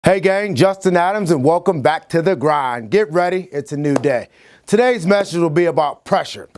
Hey gang, Justin Adams and welcome back to The Grind. Get ready, it's a new day. Today's message will be about pressure.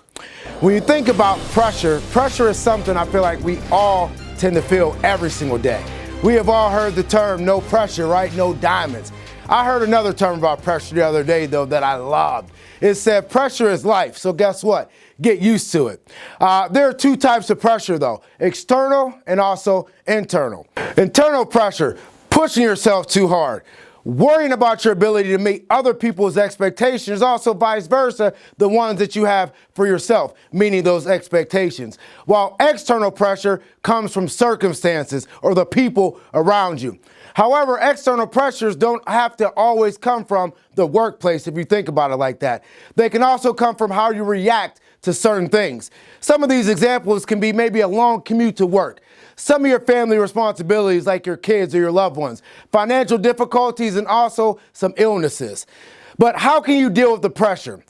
When you think about pressure, pressure is something I feel like we all tend to feel every single day. We have all heard the term no pressure, right? No diamonds. I heard another term about pressure the other day though that I loved. It said pressure is life, so guess what? Get used to it. There are two types of pressure though, external and also internal. Internal pressure, pushing yourself too hard, worrying about your ability to meet other people's expectations, also vice versa, the ones that you have for yourself, meaning those expectations. While external pressure comes from circumstances or the people around you. However, external pressures don't have to always come from the workplace if you think about it like that. They can also come from how you react to certain things. Some of these examples can be maybe a long commute to work, some of your family responsibilities like your kids or your loved ones, financial difficulties, and also some illnesses. But how can you deal with the pressure?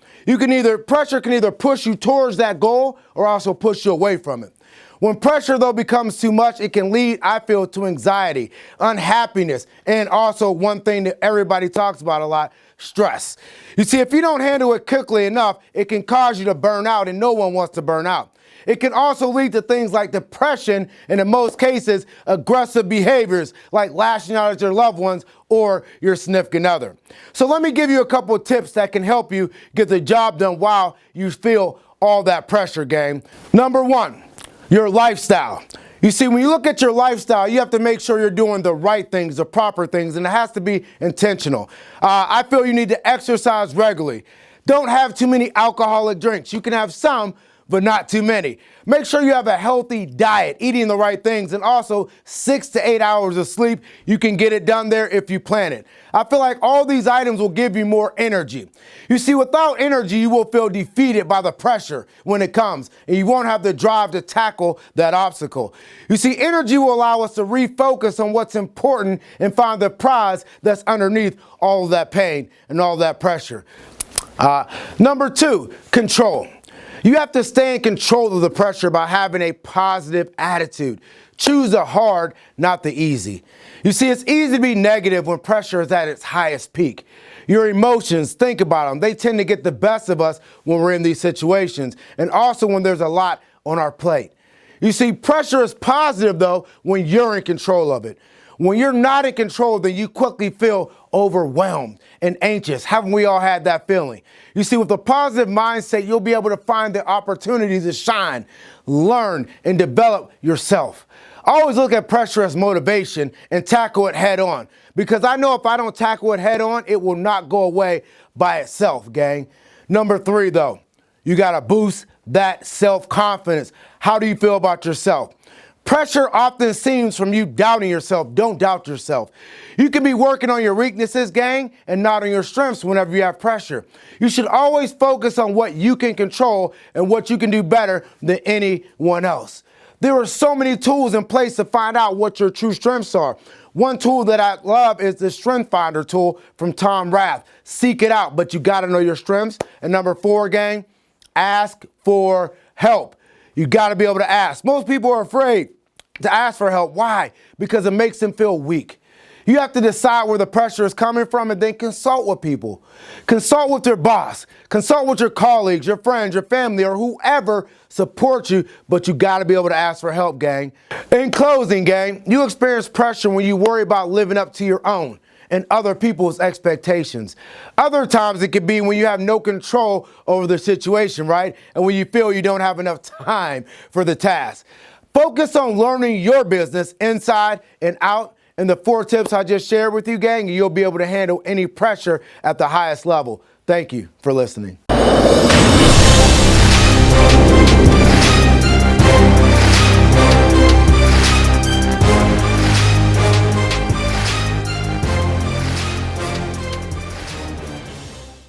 Pressure can either push you towards that goal or also push you away from it. When pressure, though, becomes too much, it can lead, I feel, to anxiety, unhappiness, and also one thing that everybody talks about a lot, stress. You see, if you don't handle it quickly enough, it can cause you to burn out, and no one wants to burn out. It can also lead to things like depression, and in most cases, aggressive behaviors like lashing out at your loved ones or your significant other. So let me give you a couple of tips that can help you get the job done while you feel all that pressure, gang. Number one, your lifestyle. You see, when you look at your lifestyle, you have to make sure you're doing the right things, the proper things, and it has to be intentional. I feel you need to exercise regularly. Don't have too many alcoholic drinks. You can have some, but not too many. Make sure you have a healthy diet, eating the right things, and also 6 to 8 hours of sleep. You can get it done there if you plan it. I feel like all these items will give you more energy. You see, without energy, you will feel defeated by the pressure when it comes, and you won't have the drive to tackle that obstacle. You see, energy will allow us to refocus on what's important and find the prize that's underneath all of that pain and all of that pressure. Number two, control. You have to stay in control of the pressure by having a positive attitude. Choose the hard, not the easy. You see, it's easy to be negative when pressure is at its highest peak. Your emotions, think about them. They tend to get the best of us when we're in these situations, and also when there's a lot on our plate. You see, pressure is positive, though, when you're in control of it. When you're not in control, then you quickly feel overwhelmed and anxious. Haven't we all had that feeling? You see, with a positive mindset, you'll be able to find the opportunities to shine, learn, and develop yourself. I always look at pressure as motivation and tackle it head on, because I know if I don't tackle it head on, it will not go away by itself, gang. Number three, though, you got to boost that self-confidence. How do you feel about yourself? Pressure often seems from you doubting yourself. Don't doubt yourself. You can be working on your weaknesses, gang, and not on your strengths whenever you have pressure. You should always focus on what you can control and what you can do better than anyone else. There are so many tools in place to find out what your true strengths are. One tool that I love is the Strength Finder tool from Tom Rath. Seek it out, but you got to know your strengths. And number four, gang, ask for help. You got to be able to ask. Most people are afraid to ask for help. Why? Because it makes them feel weak. You have to decide where the pressure is coming from and then consult with people. Consult with your boss. Consult with your colleagues, your friends, your family, or whoever supports you, but you got to be able to ask for help, gang. In closing, gang, you experience pressure when you worry about living up to your own and other people's expectations. Other times it could be when you have no control over the situation, right? And when you feel you don't have enough time for the task. Focus on learning your business inside and out. And the 4 tips I just shared with you, gang, you'll be able to handle any pressure at the highest level. Thank you for listening.